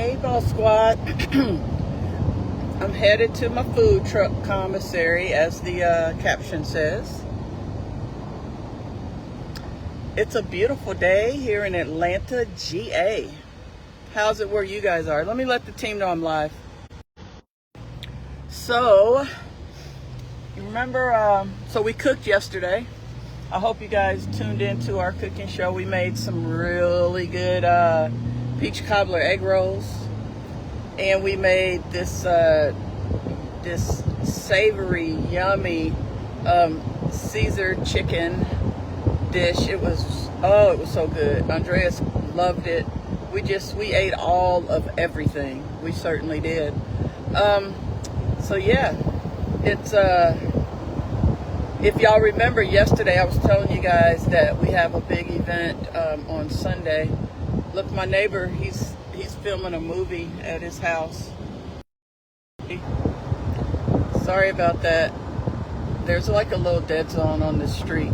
Hey, Boss Squad. I'm headed to my food truck commissary, as the caption says. It's a beautiful day here in Atlanta, GA. How's it where you guys are? Let me let the team know I'm live. So, you remember, so we cooked yesterday. I hope you guys tuned into our cooking show. We made some really good peach cobbler egg rolls, and we made this this savory, yummy Caesar chicken dish. It was so good. Andreas loved it. We ate all of everything. We certainly did. So yeah, it's if y'all remember yesterday, I was telling you guys that we have a big event on Sunday. Look, my neighbor, he's filming a movie at his house. Sorry about that. There's like a little dead zone on this street,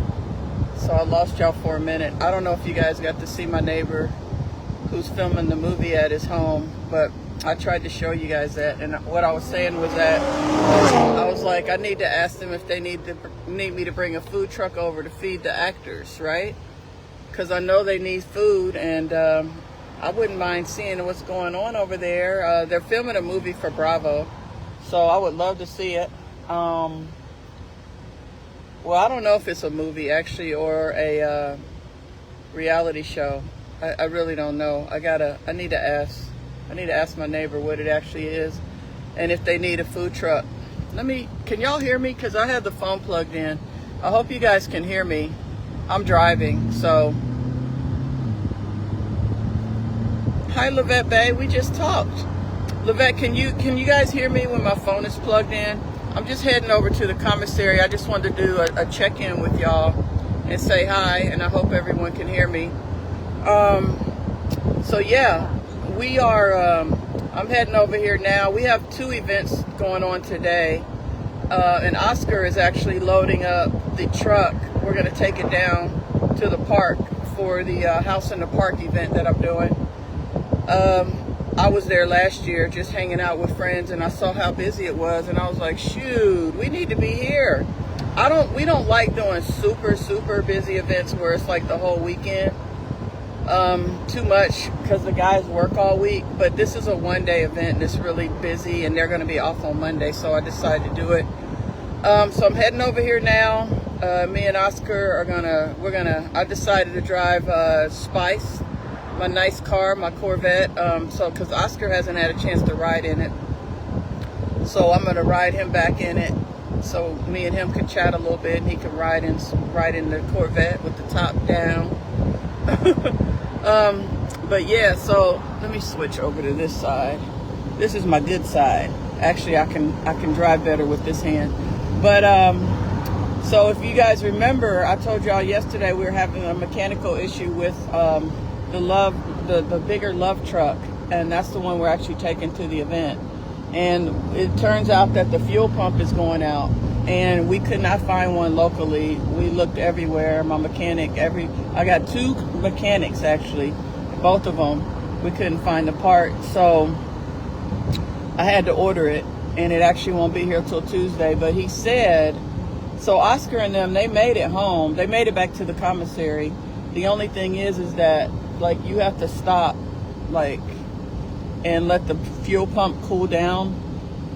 so I lost y'all for a minute. I don't know if you guys got to see my neighbor who's filming the movie at his home, but I tried to show you guys that. And what I was saying was that I was like, I need to ask them if they need me to bring a food truck over to feed the actors, right? Because I know they need food, and I wouldn't mind seeing what's going on over there. They're filming a movie for Bravo, so I would love to see it. Well, I don't know if it's a movie actually or a reality show. I really don't know. I need to ask my neighbor what it actually is, and if they need a food truck. Can y'all hear me? Because I have the phone plugged in. I hope you guys can hear me. I'm driving, so. Hi, Lavette Bay. We just talked. Lavette, can you guys hear me when my phone is plugged in? I'm just heading over to the commissary. I just wanted to do a check-in with y'all and say hi, and I hope everyone can hear me. So yeah, we are, I'm heading over here now. We have 2 events going on today, and Oscar is actually loading up the truck. We're going to take it down to the park for the House in the Park event that I'm doing. I was there last year just hanging out with friends, and I saw how busy it was, and I was like, shoot, we need to be here. We don't like doing super busy events where it's like the whole weekend. Too much, because the guys work all week, but this is a one-day event and it's really busy, and they're going to be off on Monday, so I decided to do it. So I'm heading over here now. Me and Oscar I decided to drive Spice, my nice car, my Corvette, because Oscar hasn't had a chance to ride in it, so I'm going to ride him back in it, so me and him can chat a little bit, and he can ride in the Corvette with the top down. But yeah, so let me switch over to this side. This is my good side. Actually, I can drive better with this hand. But so if you guys remember, I told y'all yesterday we were having a mechanical issue with the bigger Love truck, and that's the one we're actually taking to the event. And it turns out that the fuel pump is going out, and we could not find one locally. We looked everywhere. My mechanic, I got 2 mechanics actually, both of them. We couldn't find the part, so I had to order it, and it actually won't be here till Tuesday. But he said, so Oscar and them, they made it home. They made it back to the commissary. The only thing is that like you have to stop, like, and let the fuel pump cool down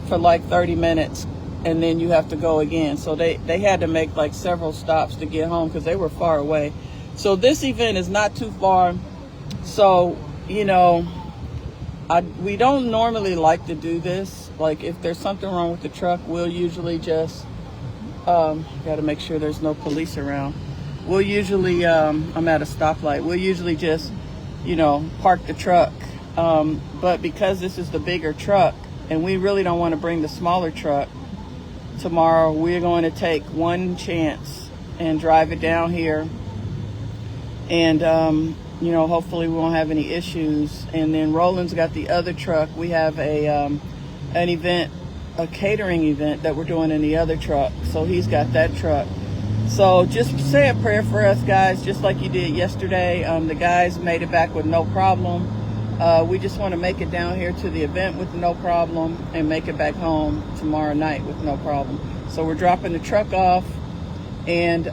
for like 30 minutes. And then you have to go again. So they had to make like several stops to get home because they were far away. So this event is not too far. So, you know, we don't normally like to do this. Like if there's something wrong with the truck, we'll usually just, got to make sure there's no police around. We'll usually, I'm at a stoplight. We'll usually just, park the truck. But because this is the bigger truck and we really don't want to bring the smaller truck, tomorrow we're going to take one chance and drive it down here, and hopefully we won't have any issues. And then Roland's got the other truck. We have an event, a catering event that we're doing in the other truck, so he's got that truck. So just say a prayer for us, guys, just like you did yesterday. The guys made it back with no problem. We just want to make it down here to the event with no problem and make it back home tomorrow night with no problem. So we're dropping the truck off, and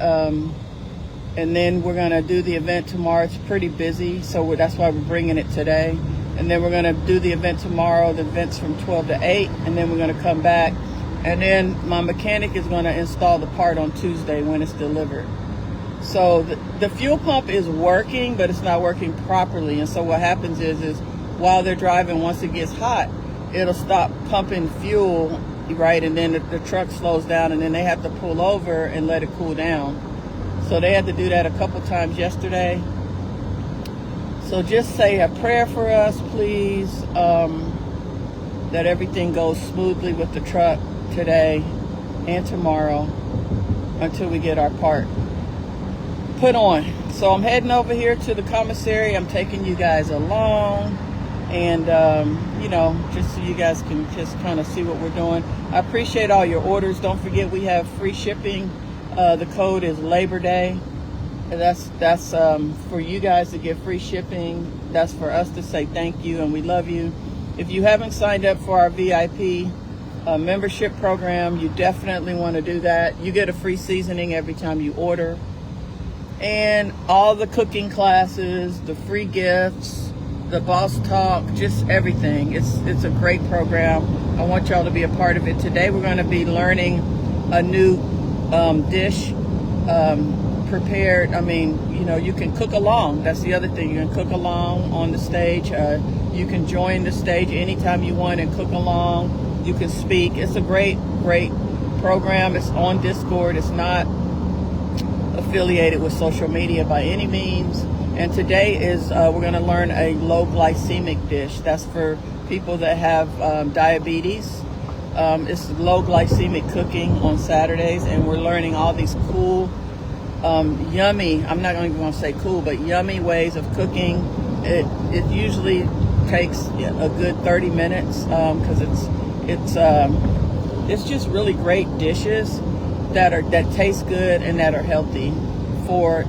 then we're going to do the event tomorrow. It's pretty busy, so that's why we're bringing it today. And then we're going to do the event tomorrow. The event's from 12 to 8, and then we're going to come back. And then my mechanic is going to install the part on Tuesday when it's delivered. So the fuel pump is working, but it's not working properly. And so what happens is while they're driving, once it gets hot, it'll stop pumping fuel, right? And then the truck slows down, and then they have to pull over and let it cool down. So they had to do that a couple times yesterday. So just say a prayer for us, please, that everything goes smoothly with the truck today and tomorrow until we get our part put on. So I'm heading over here to the commissary. I'm taking you guys along, and just so you guys can just kind of see what we're doing. I appreciate all your orders. Don't forget we have free shipping. The code is Labor Day. And that's for you guys to get free shipping. That's for us to say thank you and we love you. If you haven't signed up for our VIP membership program, you definitely want to do that. You get a free seasoning every time you order. And all the cooking classes, the free gifts, the boss talk, just everything. It's a great program. I want y'all to be a part of it. Today we're going to be learning a new dish prepared. I mean, you can cook along. That's the other thing. You can cook along on the stage. You can join the stage anytime you want and cook along. You can speak. It's a great program. It's on Discord. It's not affiliated with social media by any means. And today is we're going to learn a low glycemic dish. That's for people that have diabetes. It's low glycemic cooking on Saturdays, and we're learning all these cool, yummy, I'm not even going to say cool, but yummy ways of cooking. It usually takes a good 30 minutes because it's just really great dishes that taste good and that are healthy, for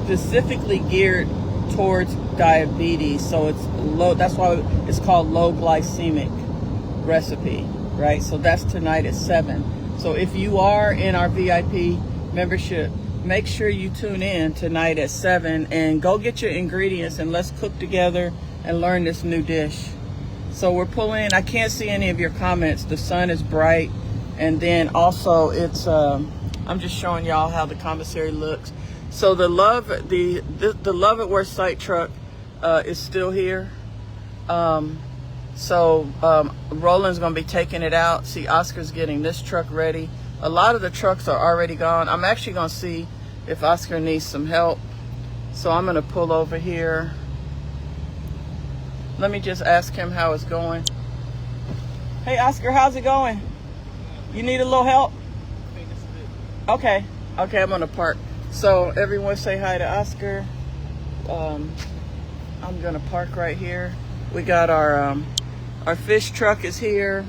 specifically geared towards diabetes. So it's low. That's why it's called low glycemic recipe, right? So that's tonight at 7. So if you are in our VIP membership, make sure you tune in tonight at 7 and go get your ingredients and let's cook together and learn this new dish. So we're pulling. I can't see any of your comments. The sun is bright. And then also it's I'm just showing y'all how the commissary looks. So the Love at Worst site truck is still here. So Roland's gonna be taking it out. See, Oscar's getting this truck ready. A lot of the trucks are already gone. I'm actually gonna see if Oscar needs some help. So I'm gonna pull over here. Let me just ask him how it's going. Hey Oscar, how's it going? You need a little help? Okay, I'm gonna park. So everyone say hi to Oscar. I'm gonna park right here. We got our fish truck is here.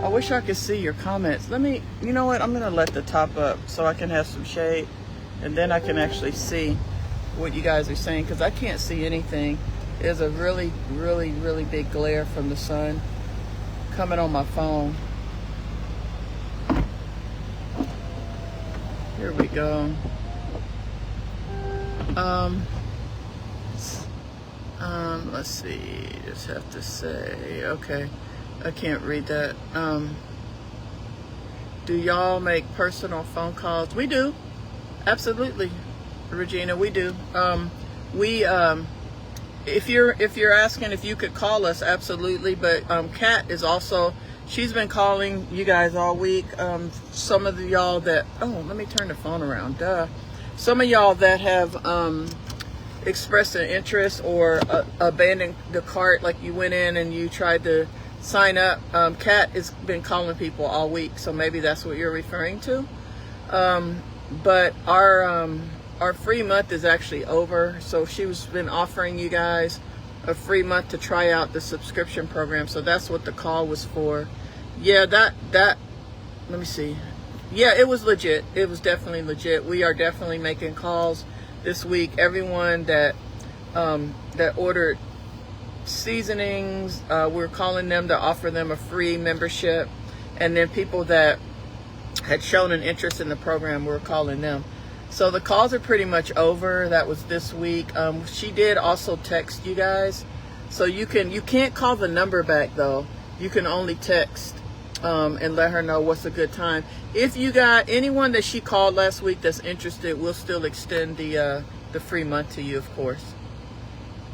I wish I could see your comments. You know what? I'm gonna let the top up so I can have some shade, and then I can actually see what you guys are saying, because I can't see anything. There's a really, really, really big glare from the sun coming on my phone. Here we go. Let's see. Just have to say, okay. I can't read that. Do y'all make personal phone calls? We do. Absolutely, Regina, we do. If you're asking if you could call us, absolutely. But Kat is also, she's been calling you guys all week. Some of y'all that, let me turn the phone around. Some of y'all that have expressed an interest or abandoned the cart, like you went in and you tried to sign up. Kat has been calling people all week, so maybe that's what you're referring to. But our free month is actually over, so she's been offering you guys a free month to try out the subscription program. So that's what the call was for. Yeah, that let me see. Yeah, it was legit. It was definitely legit. We are definitely making calls this week. Everyone that ordered seasonings, we're calling them to offer them a free membership. And then people that had shown an interest in the program, we're calling them. So the calls are pretty much over. That was this week. She did also text you guys. So you can't call the number back though. You can only text and let her know what's a good time. If you got anyone that she called last week that's interested, we'll still extend the free month to you, of course.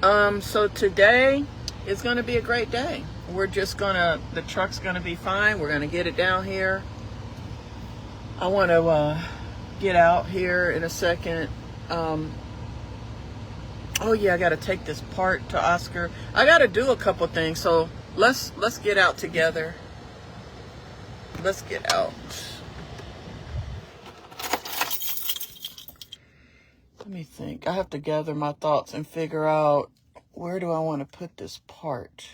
So today is going to be a great day. We're just the truck's going to be fine. We're going to get it down here. I want to get out here in a second. Oh yeah, I got to take this part to Oscar. I got to do a couple things. So let's get out together. Let's get out. Let me think. I have to gather my thoughts and figure out where do I want to put this part,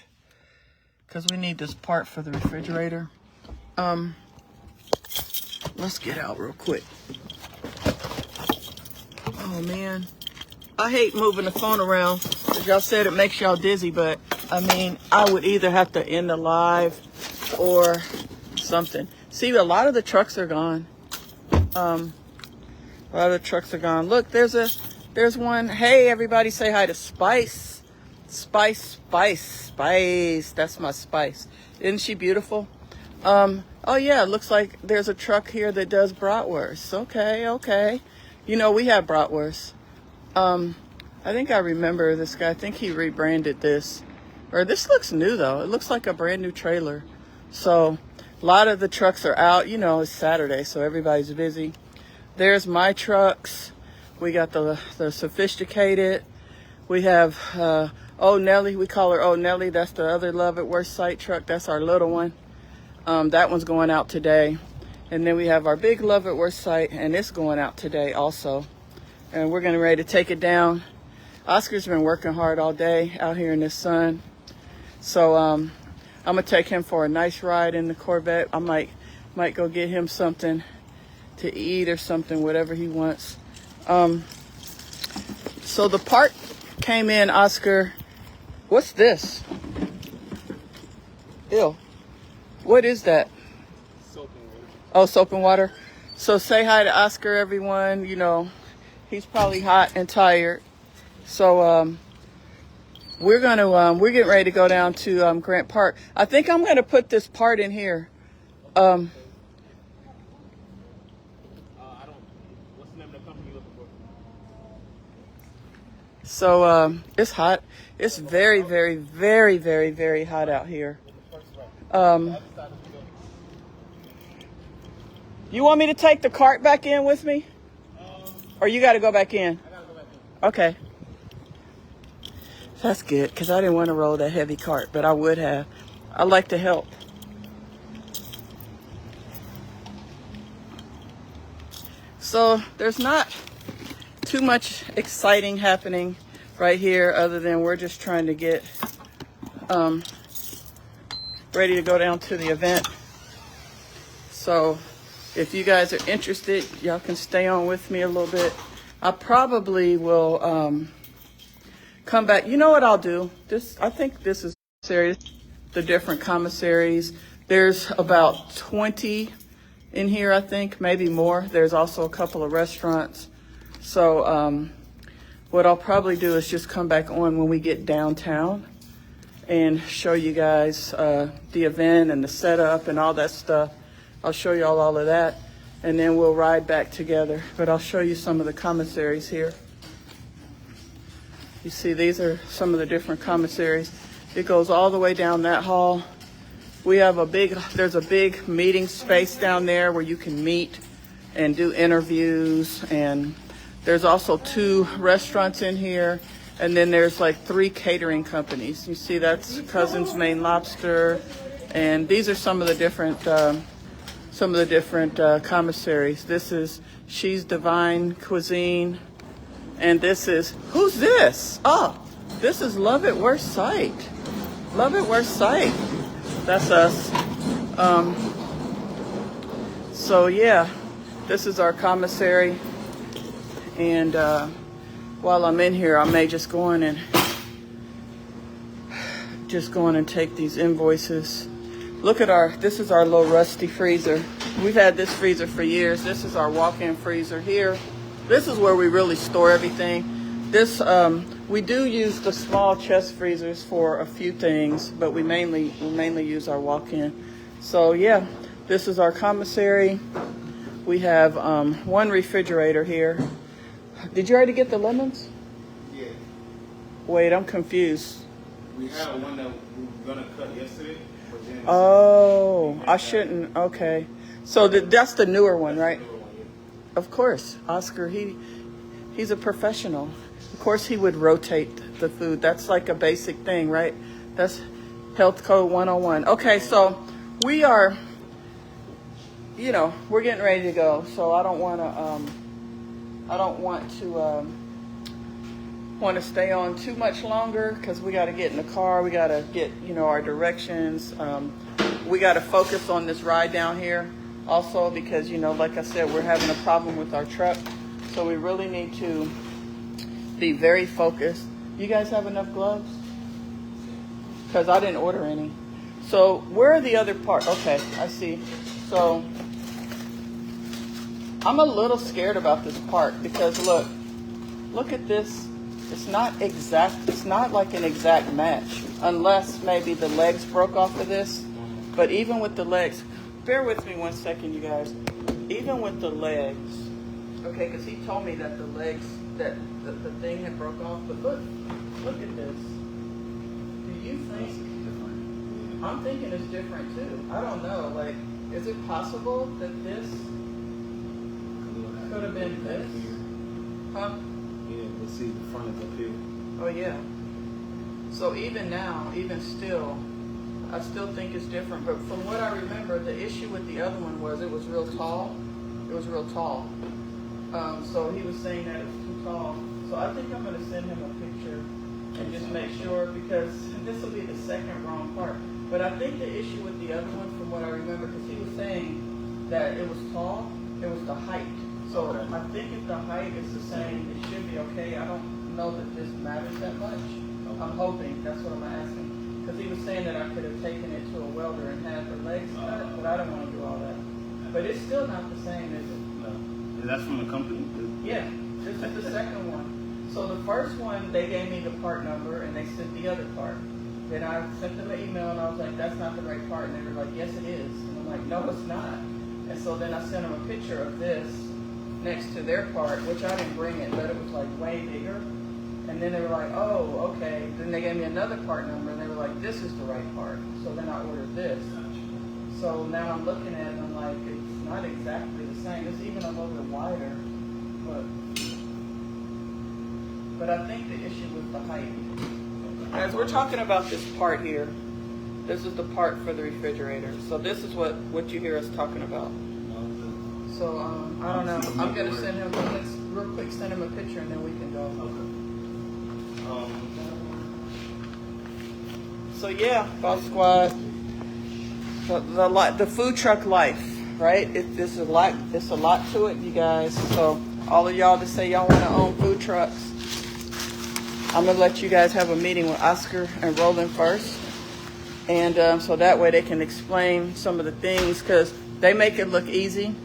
because we need this part for the refrigerator. Let's get out real quick. Oh man, I hate moving the phone around. As y'all said, it makes y'all dizzy, but I mean, I would either have to end the live or something. See, a lot of the trucks are gone. A lot of the trucks are gone. Look, there's one. Hey, everybody, say hi to Spice. Spice. That's my Spice. Isn't she beautiful? Oh yeah, it looks like there's a truck here that does bratwurst. Okay. You know, we have bratwurst. I think I remember this guy. I think he rebranded this. Or this looks new though. It looks like a brand new trailer. So a lot of the trucks are out. You know, it's Saturday, so everybody's busy. There's my trucks. We got the sophisticated. We have Oh Nelly. We call her Oh Nelly. That's the other Love at Worst site truck. That's our little one. That one's going out today. And then we have our big Love at Worst site, and it's going out today also. And we're getting ready to take it down. Oscar's been working hard all day out here in the sun. So I'm gonna take him for a nice ride in the Corvette. I might go get him something to eat or something, whatever he wants. So the part came in, Oscar. What's this? Ew. What is that? Soap and water. Oh, soap and water. So say hi to Oscar, everyone. You know, he's probably hot and tired. So we're getting ready to go down to Grant Park. I think I'm gonna put this part in here. What's the name of the company you're looking for? So it's hot. It's very, very, very, very, very hot out here. You want me to take the cart back in with me? Or you got to go back in? I gotta go back in. Okay. That's good, because I didn't want to roll that heavy cart, but I would have. I like to help. So there's not too much exciting happening right here, other than we're just trying to get ready to go down to the event. So if you guys are interested, y'all can stay on with me a little bit. I probably will come back. You know what I'll do? I think this is serious. The different commissaries. There's about 20 in here, I think, maybe more. There's also a couple of restaurants. So what I'll probably do is just come back on when we get downtown and show you guys the event and the setup and all that stuff. I'll show y'all all of that, and then we'll ride back together. But I'll show you some of the commissaries here. You see, these are some of the different commissaries. It goes all the way down that hall. We have there's a big meeting space down there where you can meet and do interviews. And there's also 2 restaurants in here. And then there's like 3 catering companies. You see, that's Cousin's Maine Lobster. And these are some of the different commissaries. This is She's Divine Cuisine. And this is, who's this? Oh, this is Love at Worst site. Love at Worst site. That's us. So yeah, this is our commissary. And while I'm in here, I may just go in and just going and take these invoices. Look at this is our little rusty freezer. We've had this freezer for years. This is our walk-in freezer here. This is where we really store everything. This, we do use the small chest freezers for a few things, but we mainly use our walk-in. So yeah, this is our commissary. We have one refrigerator here. Did you already get the lemons? Yeah. Wait, I'm confused. We had one that we were gonna cut yesterday. But then Oh, I shouldn't. Okay. So that's the newer one, right? Of course. Oscar, he's a professional. Of course he would rotate the food. That's like a basic thing, right? That's health code 101. Okay, so we are, we're getting ready to go. So I don't want to stay on too much longer because we got to get in the car. We got to get, our directions. We got to focus on this ride down here also because, like I said, we're having a problem with our truck. So we really need to be very focused. You guys have enough gloves? Because I didn't order any. So where are the other parts? Okay, I see. So I'm a little scared about this part because look at this. It's not exact. It's not like an exact match unless maybe the legs broke off of this. But even with the legs, bear with me 1 second, you guys. Even with the legs, okay, because he told me that the legs, that the thing had broke off. But look at this. Do you think? I'm thinking it's different too. I don't know. Like, is it possible that this could have been this? Huh? yeah, let's see the front is up here. Oh yeah. So even now, even still, I still think it's different. But from what I remember, the issue with the other one was it was real tall. It was real tall. So he was saying that it was too tall. So I think I'm going to send him a picture and just make sure because this will be the second wrong part. But I think the issue with the other one, from what I remember, because he was saying that it was tall, it was the height. So Okay. I think if the height is the same, it should be okay. I don't know that this matters that much. I'm hoping. That's what I'm asking. Because he was saying that I could have taken it to a welder and had the legs cut, but I don't want to do all that. But it's still not the same, is it? No. Is that from the company? Yeah, this is the second one. So the first one, they gave me the part number and they sent the other part. Then I sent them an email and I was like, that's not the right part. And they were like, yes, it is. And I'm like, no, it's not. And so then I sent them a picture of this next to their part, which I didn't bring it, but it was like way bigger. And then they were like, oh, okay. Then they gave me another part number and they were like, this is the right part. So then I ordered this. So now I'm looking at it and I'm like, it's not exactly the same. It's even a little bit wider. But I think the issue was the height. As we're talking about this part here, this is the part for the refrigerator. So this is what you hear us talking about. So I don't know. I'm gonna send him. Let's real quick send him a picture and then we can go. So yeah, Boss Squad. The food truck life, right? It's a lot to it, you guys. So all of y'all that say y'all want to own food trucks, I'm gonna let you guys have a meeting with Oscar and Roland first, and so that way they can explain some of the things because they make it look easy,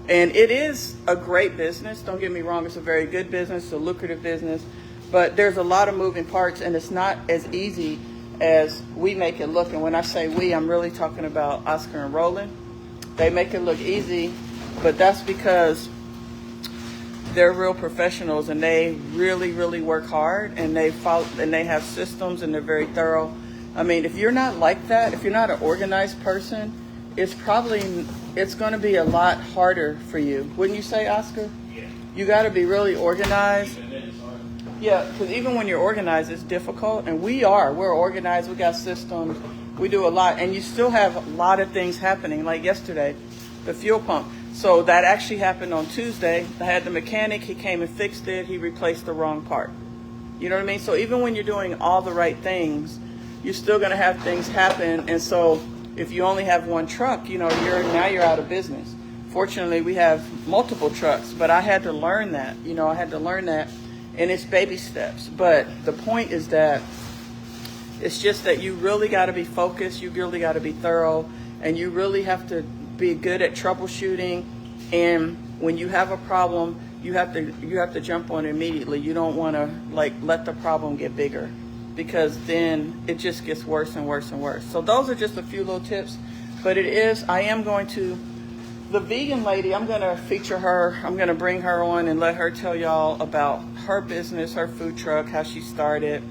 and it is a great business. Don't get me wrong; it's a very good business, it's a lucrative business, but there's a lot of moving parts, and it's not as easy as we make it look. And when I say we, I'm really talking about Oscar and Roland. They make it look easy, but that's because they're real professionals and they really, really work hard and they follow and they have systems and they're very thorough. I mean, if you're not like that, if you're not an organized person, it's going to be a lot harder for you. Wouldn't you say, Oscar? Yeah. You got to be really organized. And then it's hard. Yeah, because even when you're organized, it's difficult. And we're organized. We got systems. We do a lot. And you still have a lot of things happening. Like yesterday, the fuel pump. So that actually happened on Tuesday. I had the mechanic. He came and fixed it. He replaced the wrong part. You know what I mean? So even when you're doing all the right things, you're still going to have things happen. And so if you only have one truck, you're out of business. Fortunately, we have multiple trucks. But I had to learn that. And it's baby steps. But the point is that It's just that you really got to be focused, you really got to be thorough, and you really have to be good at troubleshooting. And when you have a problem, you have to jump on it immediately. You don't want to like let the problem get bigger, because then it just gets worse and worse and worse. So those are just a few little tips. But I am going to, the vegan lady, I'm going to feature her. I'm going to bring her on and let her tell y'all about her business, her food truck, how she started,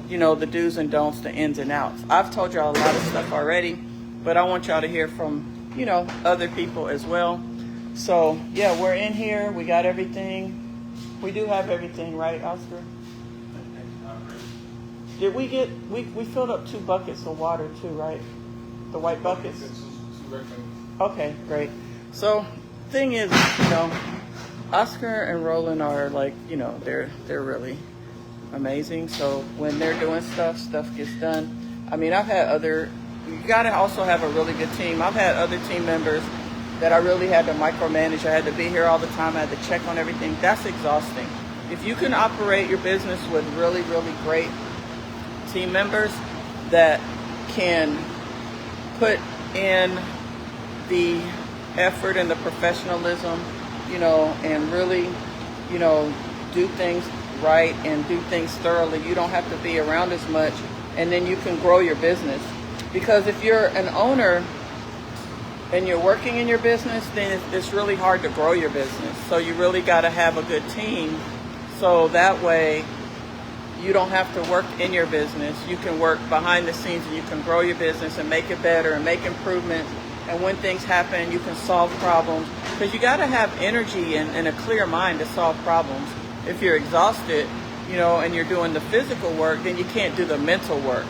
you know, the do's and don'ts, the ins and outs. I've told y'all a lot of stuff already, but I want y'all to hear from, you know, other people as well. So yeah, we're in here. We got everything. We do have everything, right, Oscar? Did we get, we filled up 2 buckets of water too, right? The white buckets? Okay, great. So thing is, you know, Oscar and Roland are like, you know, they're really amazing. So when they're doing stuff gets done. I mean, you gotta also have a really good team. I've had other team members that I really had to micromanage. I had to be here all the time. I had to check on everything. That's exhausting. If you can operate your business with really, really great team members that can put in the effort and the professionalism, you know, and really, you know, do things right and do things thoroughly, you don't have to be around as much, and then you can grow your business. Because if you're an owner and you're working in your business, then it's really hard to grow your business. So you really got to have a good team, so that way you don't have to work in your business. You can work behind the scenes and you can grow your business and make it better and make improvements. And when things happen, you can solve problems, because you got to have energy and a clear mind to solve problems. If you're exhausted, you know, and you're doing the physical work, then you can't do the mental work.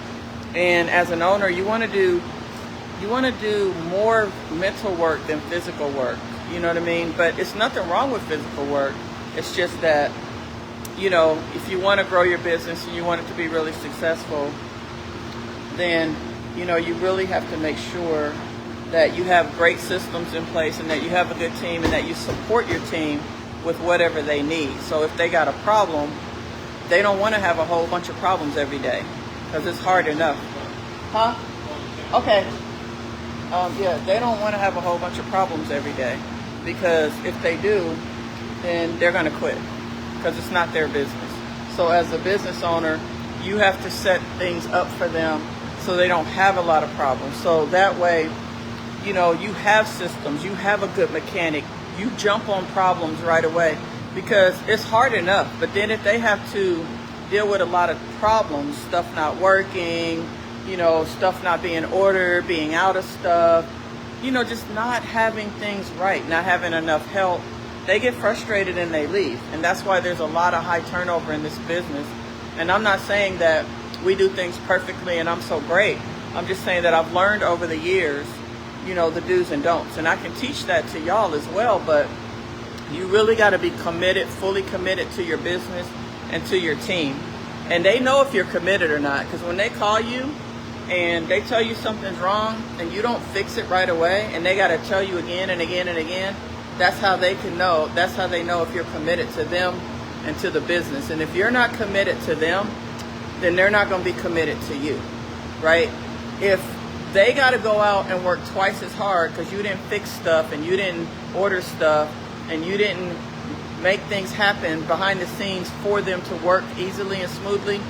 And as an owner, you want to do more mental work than physical work. You know what I mean? But it's nothing wrong with physical work. It's just that, you know, if you want to grow your business and you want it to be really successful, then, you know, you really have to make sure that you have great systems in place and that you have a good team and that you support your team with whatever they need. So if they got a problem, they don't want to have a whole bunch of problems every day, because it's hard enough. Huh? Okay. Yeah, they don't want to have a whole bunch of problems every day, because if they do, then they're going to quit, because it's not their business. So as a business owner, you have to set things up for them so they don't have a lot of problems. So that way, you know, you have systems, you have a good mechanic, you jump on problems right away, because it's hard enough. But then if they have to deal with a lot of problems, stuff not working, you know, stuff not being ordered, being out of stuff, you know, just not having things right, not having enough help, they get frustrated and they leave. And that's why there's a lot of high turnover in this business. And I'm not saying that we do things perfectly and I'm so great. I'm just saying that I've learned over the years, you know, the do's and don'ts. And I can teach that to y'all as well, but you really got to be committed, fully committed to your business and to your team. And they know if you're committed or not, because when they call you and they tell you something's wrong and you don't fix it right away, and they got to tell you again and again and again, that's how they can know. That's how they know if you're committed to them and to the business. And if you're not committed to them, then they're not going to be committed to you, right? If they got to go out and work twice as hard because you didn't fix stuff and you didn't order stuff and you didn't make things happen behind the scenes for them to work easily and smoothly,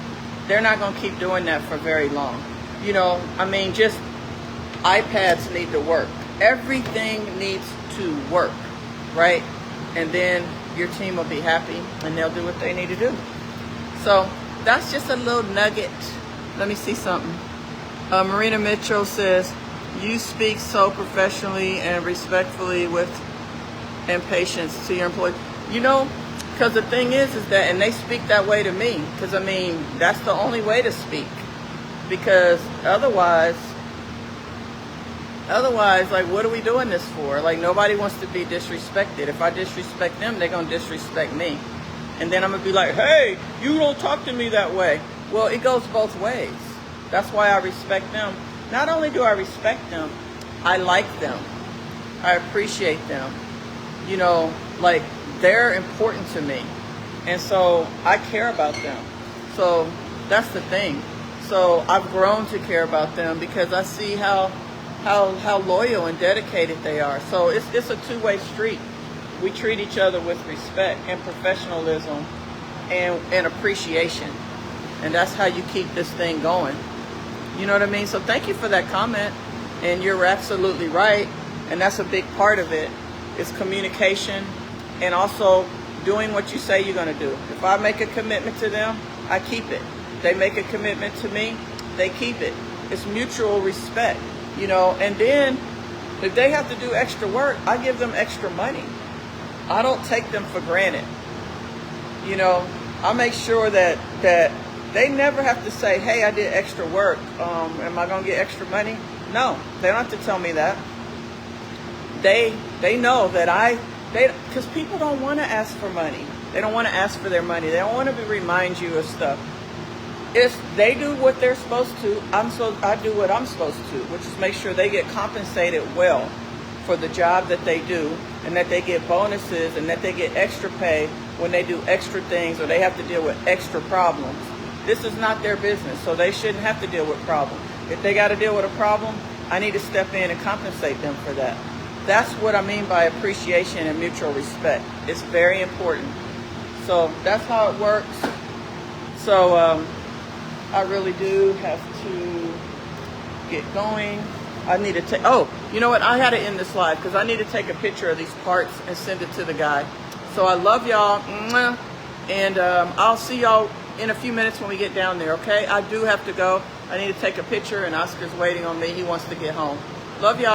they're not going to keep doing that for very long. You know, I mean, just iPads need to work. Everything needs to work, right? And then your team will be happy and they'll do what they need to do. So that's just a little nugget. Let me see something. Marina Mitchell says, you speak so professionally and respectfully and patience to your employees. You know, because the thing is that, and they speak that way to me, because I mean, that's the only way to speak. Because otherwise, like, what are we doing this for? Like, nobody wants to be disrespected. If I disrespect them, they're going to disrespect me. And then I'm going to be like, hey, you don't talk to me that way. Well, it goes both ways. That's why I respect them. Not only do I respect them, I like them. I appreciate them. You know, like, they're important to me. And so I care about them. So that's the thing. So I've grown to care about them because I see how loyal and dedicated they are. So it's a two-way street. We treat each other with respect and professionalism and appreciation. And that's how you keep this thing going. You know what I mean? So thank you for that comment. And you're absolutely right. And that's a big part of it, is communication and also doing what you say you're going to do. If I make a commitment to them, I keep it. They make a commitment to me, they keep it. It's mutual respect, you know. And then if they have to do extra work, I give them extra money. I don't take them for granted. You know, I make sure that they never have to say, hey, I did extra work. Am I going to get extra money? No, they don't have to tell me that. They know that because people don't want to ask for money. They don't want to ask for their money. They don't want to remind you of stuff. If they do what they're supposed to, I do what I'm supposed to, which is make sure they get compensated well for the job that they do, and that they get bonuses, and that they get extra pay when they do extra things or they have to deal with extra problems. This is not their business, so they shouldn't have to deal with problems. If they got to deal with a problem, I need to step in and compensate them for that. That's what I mean by appreciation and mutual respect. It's very important. So that's how it works. So I really do have to get going. I need to take, oh, you know what? I had to end this live because I need to take a picture of these parts and send it to the guy. So I love y'all. And I'll see y'all in a few minutes when we get down there, okay? I do have to go. I need to take a picture, and Oscar's waiting on me. He wants to get home. Love y'all.